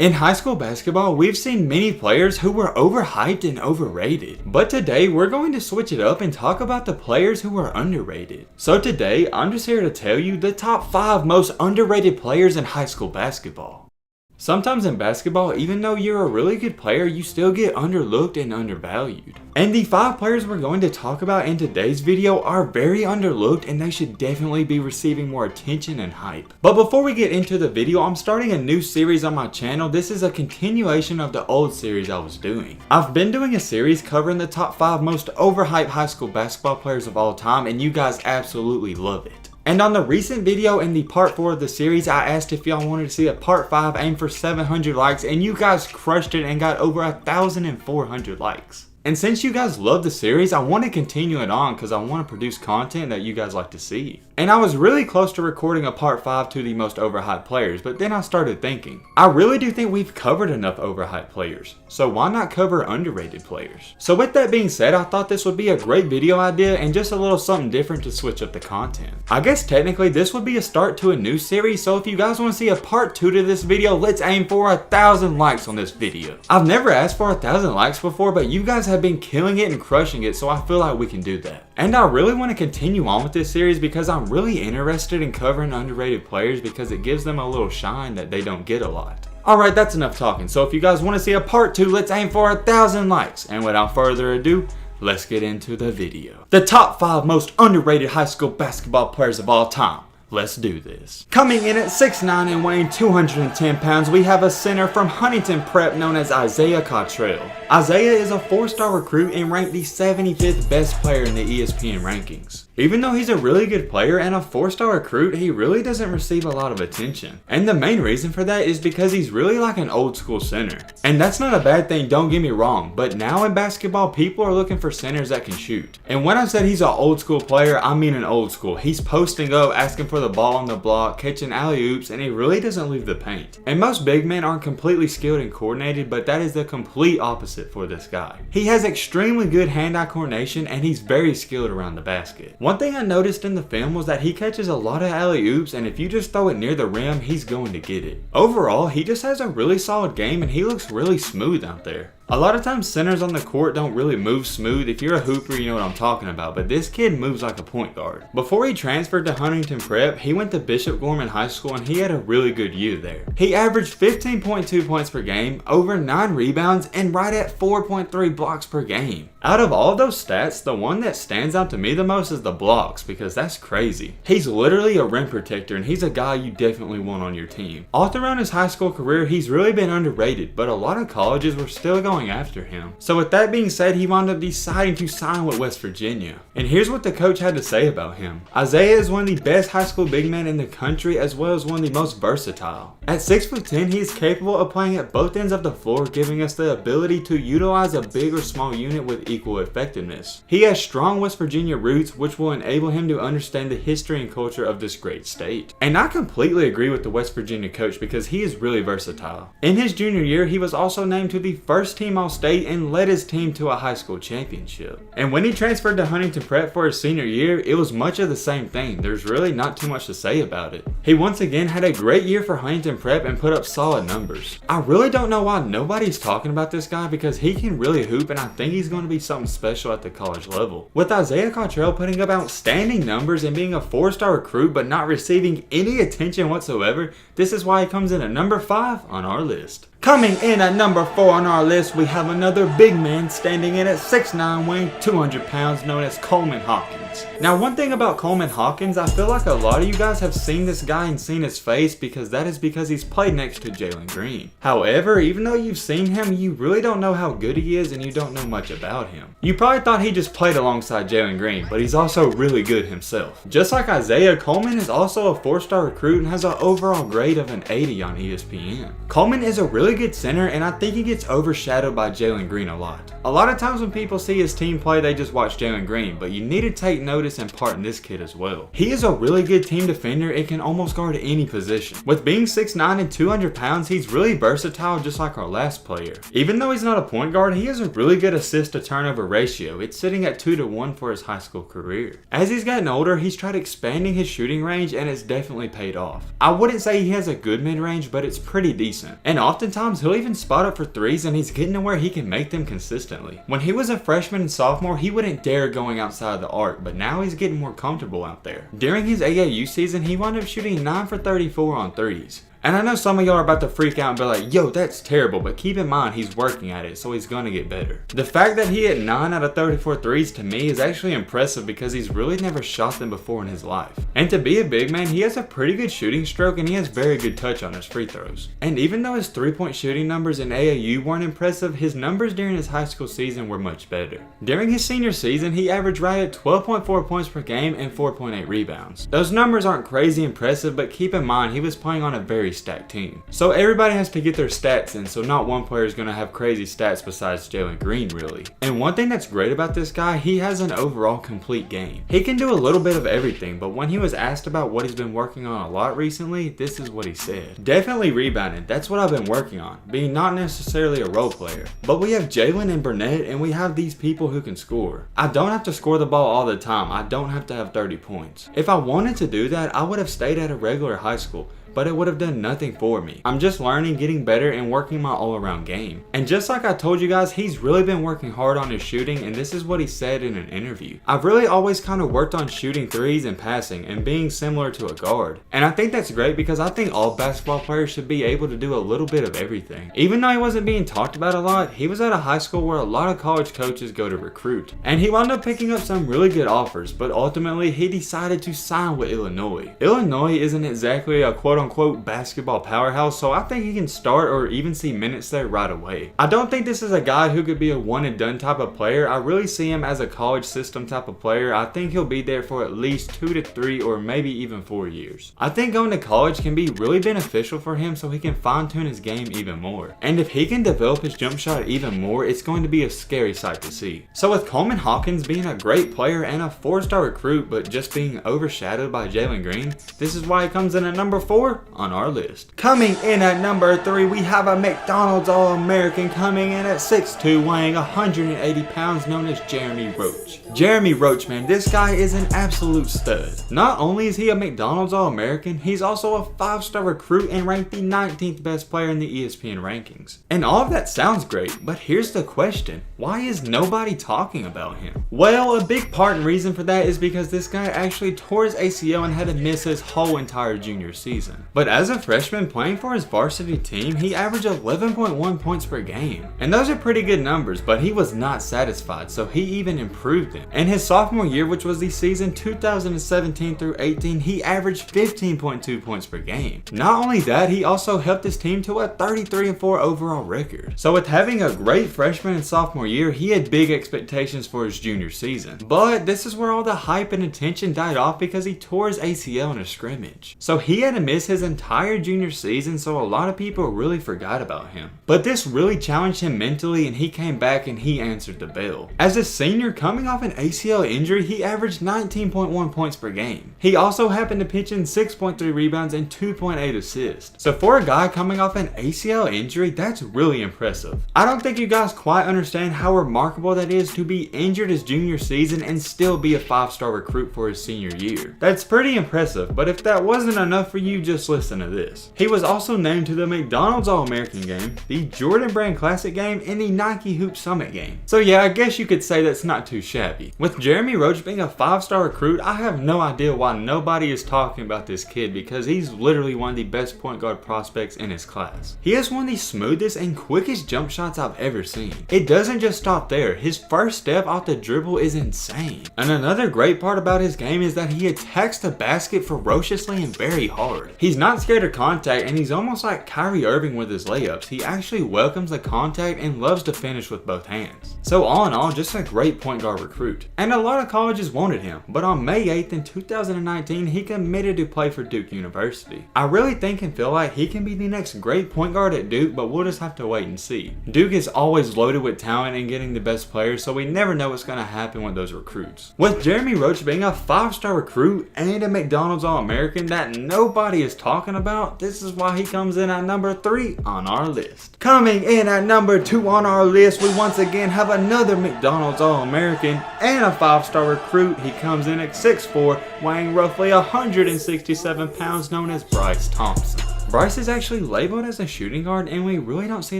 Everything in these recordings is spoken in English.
In high school basketball, we've seen many players who were overhyped and overrated. But today, we're going to switch it up and talk about the players who are underrated. So today, I'm just here to tell you the top 5 most underrated players in high school basketball. Sometimes in basketball, even though you're a really good player, you still get underlooked and undervalued. And the 5 players we're going to talk about in today's video are very underlooked and they should definitely be receiving more attention and hype. But before we get into the video, I'm starting a new series on my channel. This is a continuation of the old series I was doing. I've been doing a series covering the top 5 most overhyped high school basketball players of all time, and you guys absolutely love it. And on the recent video in the part 4 of the series, I asked if y'all wanted to see a part 5 aim for 700 likes, and you guys crushed it and got over 1,400 likes. And since you guys love the series, I want to continue it on because I want to produce content that you guys like to see. And I was really close to recording a part 5 to the most overhyped players, but then I started thinking, I really do think we've covered enough overhyped players, so why not cover underrated players? So with that being said, I thought this would be a great video idea and just a little something different to switch up the content. I guess technically this would be a start to a new series, so if you guys want to see a part 2 to this video, let's aim for 1,000 likes on this video. I've never asked for 1,000 likes before, but you guys have been killing it and crushing it, so I feel like we can do that. And I really want to continue on with this series because I'm really interested in covering underrated players because it gives them a little shine that they don't get a lot. Alright, that's enough talking. So if you guys want to see a part 2, let's aim for 1,000 likes. And without further ado, let's get into the video. The top 5 most underrated high school basketball players of all time. Let's do this. Coming in at 6'9" and weighing 210 pounds, we have a center from Huntington Prep known as Isaiah Cottrell. Isaiah is a 4-star recruit and ranked the 75th best player in the ESPN rankings. Even though he's a really good player and a 4-star recruit, he really doesn't receive a lot of attention. And the main reason for that is because he's really like an old school center. And that's not a bad thing, don't get me wrong, but now in basketball, people are looking for centers that can shoot. And when I said he's an old school player, I mean an old school. He's posting up, asking for the ball on the block, catching alley-oops, and he really doesn't leave the paint. And most big men aren't completely skilled and coordinated, but that is the complete opposite for this guy. He has extremely good hand-eye coordination and he's very skilled around the basket. One thing I noticed in the film was that he catches a lot of alley-oops, and if you just throw it near the rim, he's going to get it. Overall, he just has a really solid game and he looks really smooth out there. A lot of times centers on the court don't really move smooth. If you're a hooper, you know what I'm talking about, but this kid moves like a point guard. Before he transferred to Huntington Prep, he went to Bishop Gorman High School and he had a really good year there. He averaged 15.2 points per game, over 9 rebounds, and right at 4.3 blocks per game. Out of all of those stats, the one that stands out to me the most is the blocks, because that's crazy. He's literally a rim protector and he's a guy you definitely want on your team. All throughout his high school career, he's really been underrated, but a lot of colleges were still going after him. So with that being said, he wound up deciding to sign with West Virginia. And here's what the coach had to say about him. Isaiah is one of the best high school big men in the country, as well as one of the most versatile. At 6'10", he is capable of playing at both ends of the floor, giving us the ability to utilize a big or small unit with equal effectiveness. He has strong West Virginia roots, which will enable him to understand the history and culture of this great state. And I completely agree with the West Virginia coach because he is really versatile. In his junior year, he was also named to the first team All-State and led his team to a high school championship. And when he transferred to Huntington Prep for his senior year, it was much of the same thing. There's really not too much to say about it. He once again had a great year for Huntington Prep and put up solid numbers. I really don't know why nobody's talking about this guy because he can really hoop, and I think he's going to be something special at the college level. With Isaiah Cottrell putting up outstanding numbers and being a 4-star recruit but not receiving any attention whatsoever, this is why he comes in at number 5 on our list. Coming in at number 4 on our list, we have another big man standing in at 6'9", weighing 200 pounds, known as Coleman Hawkins. Now, one thing about Coleman Hawkins, I feel like a lot of you guys have seen this guy and seen his face because that is because he's played next to Jalen Green. However, even though you've seen him, you really don't know how good he is and you don't know much about him. You probably thought he just played alongside Jalen Green, but he's also really good himself. Just like Isaiah, Coleman is also a 4-star recruit and has an overall grade of an 80 on ESPN. Coleman is a really good center, and I think he gets overshadowed by Jalen Green a lot. A lot of times when people see his team play, they just watch Jalen Green, but you need to take notice and part in this kid as well. He is a really good team defender and can almost guard any position. With being 6'9" and 200 pounds, he's really versatile just like our last player. Even though he's not a point guard, he has a really good assist to turnover ratio. It's sitting at 2-to-1 for his high school career. As he's gotten older, he's tried expanding his shooting range and it's definitely paid off. I wouldn't say he has a good mid-range, but it's pretty decent. And oftentimes times he'll even spot up for threes and he's getting to where he can make them consistently. When he was a freshman and sophomore, he wouldn't dare going outside the arc, but now he's getting more comfortable out there. During his AAU season, he wound up shooting 9 for 34 on threes. And I know some of y'all are about to freak out and be like, yo, that's terrible, but keep in mind he's working at it, so he's gonna get better. The fact that he hit 9 out of 34 threes to me is actually impressive because he's really never shot them before in his life. And to be a big man, he has a pretty good shooting stroke and he has very good touch on his free throws. And even though his 3-point shooting numbers in AAU weren't impressive, his numbers during his high school season were much better. During his senior season, he averaged right at 12.4 points per game and 4.8 rebounds. Those numbers aren't crazy impressive, but keep in mind he was playing on a very stacked team. So everybody has to get their stats in, so not one player is going to have crazy stats besides Jalen Green really. And one thing that's great about this guy, he has an overall complete game. He can do a little bit of everything, but when he was asked about what he's been working on a lot recently, this is what he said. Definitely rebounding, that's what I've been working on, being not necessarily a role player. But we have Jalen and Burnett and we have these people who can score. I don't have to score the ball all the time, I don't have to have 30 points. If I wanted to do that, I would have stayed at a regular high school, but it would have done nothing for me. I'm just learning, getting better, and working my all-around game. And just like I told you guys, he's really been working hard on his shooting, and this is what he said in an interview. I've really always kind of worked on shooting threes and passing and being similar to a guard. And I think that's great because I think all basketball players should be able to do a little bit of everything. Even though he wasn't being talked about a lot, he was at a high school where a lot of college coaches go to recruit. And he wound up picking up some really good offers, but ultimately he decided to sign with Illinois. Illinois isn't exactly a quote-unquote basketball powerhouse, so I think he can start or even see minutes there right away. I don't think this is a guy who could be a one and done type of player. I really see him as a college system type of player. I think he'll be there for at least 2 to 3 or maybe even 4 years. I think going to college can be really beneficial for him so he can fine tune his game even more. And if he can develop his jump shot even more, it's going to be a scary sight to see. So with Coleman Hawkins being a great player and a 4-star recruit but just being overshadowed by Jalen Green, this is why he comes in at number 4 on our list. Coming in at number 3, we have a McDonald's All-American coming in at 6'2", weighing 180 pounds, known as Jeremy Roach. Jeremy Roach, man, this guy is an absolute stud. Not only is he a McDonald's All-American, he's also a 5-star recruit and ranked the 19th best player in the ESPN rankings. And all of that sounds great, but here's the question. Why is nobody talking about him? Well, a big part and reason for that is because this guy actually tore his ACL and had to miss his whole entire junior season. But as a freshman playing for his varsity team, he averaged 11.1 points per game. And those are pretty good numbers, but he was not satisfied, so he even improved them. In his sophomore year, which was the season 2017 through 18, he averaged 15.2 points per game. Not only that, he also helped his team to a 33-4 overall record. So with having a great freshman and sophomore year, he had big expectations for his junior season. But this is where all the hype and attention died off because he tore his ACL in a scrimmage. So he had to miss his entire junior season, so a lot of people really forgot about him. But this really challenged him mentally and he came back and he answered the bell. As a senior coming off an ACL injury, he averaged 19.1 points per game. He also happened to pitch in 6.3 rebounds and 2.8 assists. So for a guy coming off an ACL injury, that's really impressive. I don't think you guys quite understand how remarkable that is to be injured his junior season and still be a 5-star recruit for his senior year. That's pretty impressive, but if that wasn't enough for you, just listen to this. He was also named to the McDonald's All-American game, the Jordan Brand Classic game, and the Nike Hoop Summit game. So yeah, I guess you could say that's not too shabby. With Jeremy Roach being a 5-star recruit, I have no idea why nobody is talking about this kid because he's literally one of the best point guard prospects in his class. He has one of the smoothest and quickest jump shots I've ever seen. It doesn't just stop there. His first step off the dribble is insane. And another great part about his game is that he attacks the basket ferociously and very hard. He's not scared of contact and he's almost like Kyrie Irving with his layups. He actually welcomes the contact and loves to finish with both hands. So all in all, just a great point guard recruit. And a lot of colleges wanted him, but on May 8th in 2019, he committed to play for Duke University. I really think and feel like he can be the next great point guard at Duke, but we'll just have to wait and see. Duke is always loaded with talent and getting the best players, so we never know what's going to happen with those recruits. With Jeremy Roach being a 5-star recruit and a McDonald's All-American that nobody is talking about, this is why he comes in at number 3 on our list. Coming in at number 2 on our list, we once again have another McDonald's All-American and a 5-star recruit. He comes in at 6'4", weighing roughly 167 pounds, known as Bryce Thompson. Bryce is actually labeled as a shooting guard, and we really don't see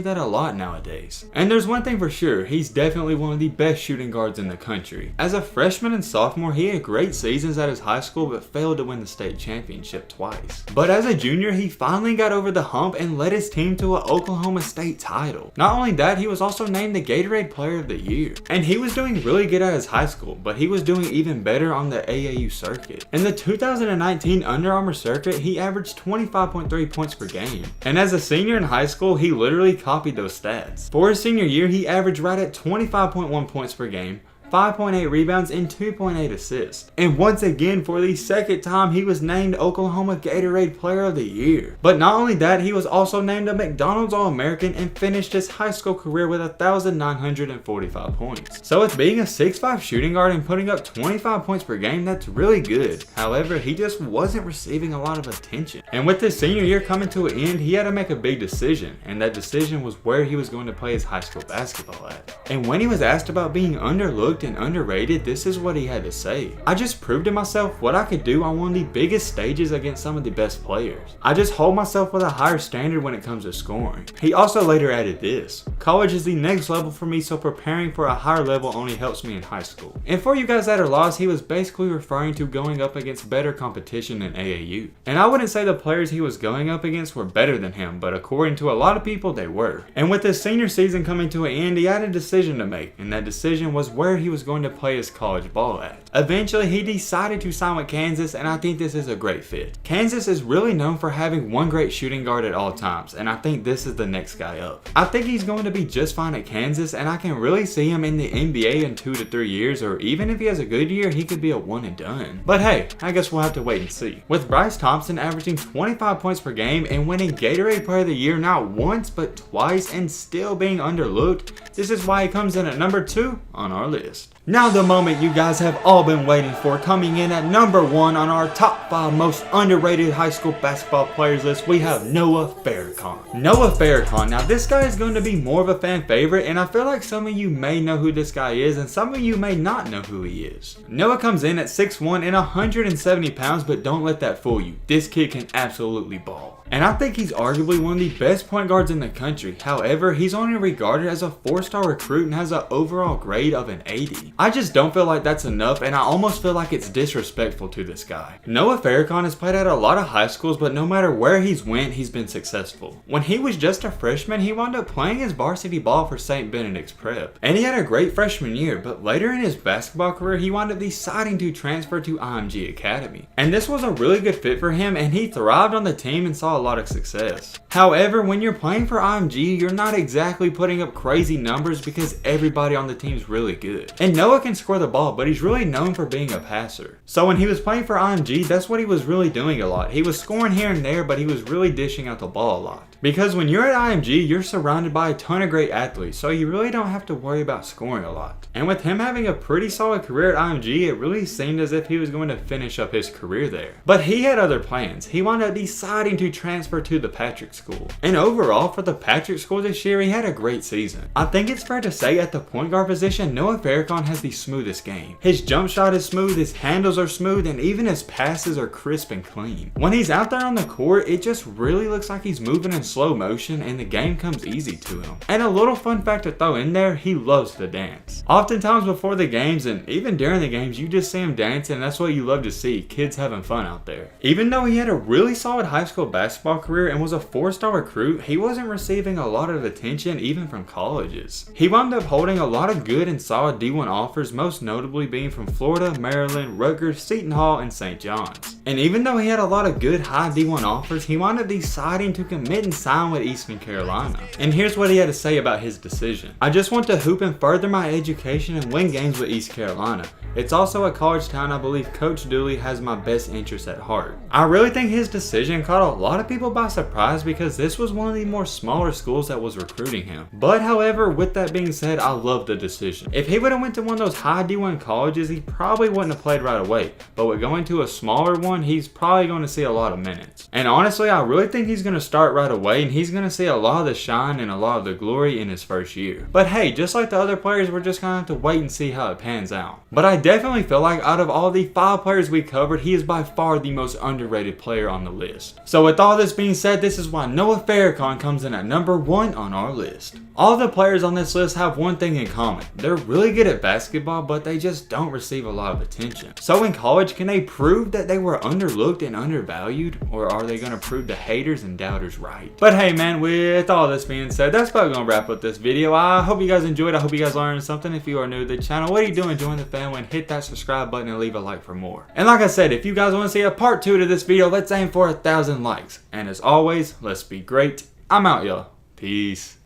that a lot nowadays. And there's one thing for sure, he's definitely one of the best shooting guards in the country. As a freshman and sophomore, he had great seasons at his high school but failed to win the state championship twice. But as a junior, he finally got over the hump and led his team to an Oklahoma State title. Not only that, he was also named the Gatorade Player of the Year. And he was doing really good at his high school, but he was doing even better on the AAU circuit. In the 2019 Under Armour circuit, he averaged 25.3 points per game. And as a senior in high school, he literally copied those stats. For his senior year, he averaged right at 25.1 points per game, 5.8 rebounds, and 2.8 assists. And once again, for the second time, he was named Oklahoma Gatorade Player of the Year. But not only that, he was also named a McDonald's All-American and finished his high school career with 1,945 points. So with being a 6'5" shooting guard and putting up 25 points per game, that's really good. However, he just wasn't receiving a lot of attention. And with his senior year coming to an end, he had to make a big decision. And that decision was where he was going to play his high school basketball at. And when he was asked about being underlooked and underrated, this is what he had to say. I just proved to myself what I could do on one of the biggest stages against some of the best players. I just hold myself with a higher standard when it comes to scoring. He also later added this: college is the next level for me, so preparing for a higher level only helps me in high school. And for you guys that are lost, he was basically referring to going up against better competition than AAU. And I wouldn't say the players he was going up against were better than him, but according to a lot of people, they were. And with his senior season coming to an end, he had a decision to make, and that decision was where he was going to play his college ball at. Eventually, he decided to sign with Kansas, and I think this is a great fit. Kansas is really known for having one great shooting guard at all times, and I think this is the next guy up. I think he's going to be just fine at Kansas, and I can really see him in the NBA in 2 to 3 years, or even if he has a good year, he could be a one and done. But hey, I guess we'll have to wait and see. With Bryce Thompson averaging 25 points per game and winning Gatorade Player of the Year not once but twice and still being underlooked, this is why he comes in at number 2 on our list. Now the moment you guys have all been waiting for, coming in at number 1 on our top 5 most underrated high school basketball players list, we have Noah Farrakhan. Noah Farrakhan, now this guy is going to be more of a fan favorite, and I feel like some of you may know who this guy is and some of you may not know who he is. Noah comes in at 6'1" and 170 pounds, but don't let that fool you. This kid can absolutely ball. And I think he's arguably one of the best point guards in the country. However, he's only regarded as a 4-star recruit and has an overall grade of an 80. I just don't feel like that's enough, and I almost feel like it's disrespectful to this guy. Noah Farrakhan has played at a lot of high schools, but no matter where he's went, he's been successful. When he was just a freshman, he wound up playing his varsity ball for St. Benedict's Prep. And he had a great freshman year, but later in his basketball career, he wound up deciding to transfer to IMG Academy. And this was a really good fit for him, and he thrived on the team and saw a lot of success. However, when you're playing for IMG, you're not exactly putting up crazy numbers because everybody on the team's really good. And Noah can score the ball, but he's really known for being a passer. So when he was playing for IMG, that's what he was really doing a lot. He was scoring here and there, but he was really dishing out the ball a lot. Because when you're at IMG, you're surrounded by a ton of great athletes, so you really don't have to worry about scoring a lot. And with him having a pretty solid career at IMG, it really seemed as if he was going to finish up his career there. But he had other plans. He wound up deciding to transfer to the Patrick School. And overall, for the Patrick School this year, he had a great season. I think it's fair to say at the point guard position, Noah Farrakhan has the smoothest game. His jump shot is smooth, his handles are smooth, and even his passes are crisp and clean. When he's out there on the court, it just really looks like he's moving in slow motion and the game comes easy to him. And a little fun fact to throw in there, he loves to dance. Oftentimes before the games and even during the games, you just see him dancing, and that's what you love to see, kids having fun out there. Even though he had a really solid high school basketball career and was a 4-star recruit, he wasn't receiving a lot of attention even from colleges. He wound up holding a lot of good and solid D1 offers, most notably being from Florida, Maryland, Rutgers, Seton Hall, and St. John's. And even though he had a lot of good high D1 offers, he wound up deciding to commit and sign with Eastern Carolina. And here's what he had to say about his decision. "I just want to hoop and further my education and win games with East Carolina. It's also a college town I believe Coach Dooley has my best interests at heart." I really think his decision caught a lot of people by surprise because this was one of the more smaller schools that was recruiting him. But however, with that being said, I love the decision. If he would have went to one of those high D1 colleges, he probably wouldn't have played right away. But with going to a smaller one, he's probably going to see a lot of minutes. And honestly, I really think he's going to start right away way, and he's going to see a lot of the shine and a lot of the glory in his first year. But hey, just like the other players, we're just going to have to wait and see how it pans out. But I definitely feel like out of all the 5 players we covered, he is by far the most underrated player on the list. So with all this being said, this is why Noah Farrakhan comes in at number 1 on our list. All the players on this list have one thing in common. They're really good at basketball, but they just don't receive a lot of attention. So in college, can they prove that they were underlooked and undervalued? Or are they going to prove the haters and doubters right? But hey man, with all this being said, that's probably going to wrap up this video. I hope you guys enjoyed. I hope you guys learned something. If you are new to the channel, what are you doing? Join the family and hit that subscribe button and leave a like for more. And like I said, if you guys want to see a part 2 to this video, let's aim for 1,000 likes. And as always, let's be great. I'm out, y'all. Peace.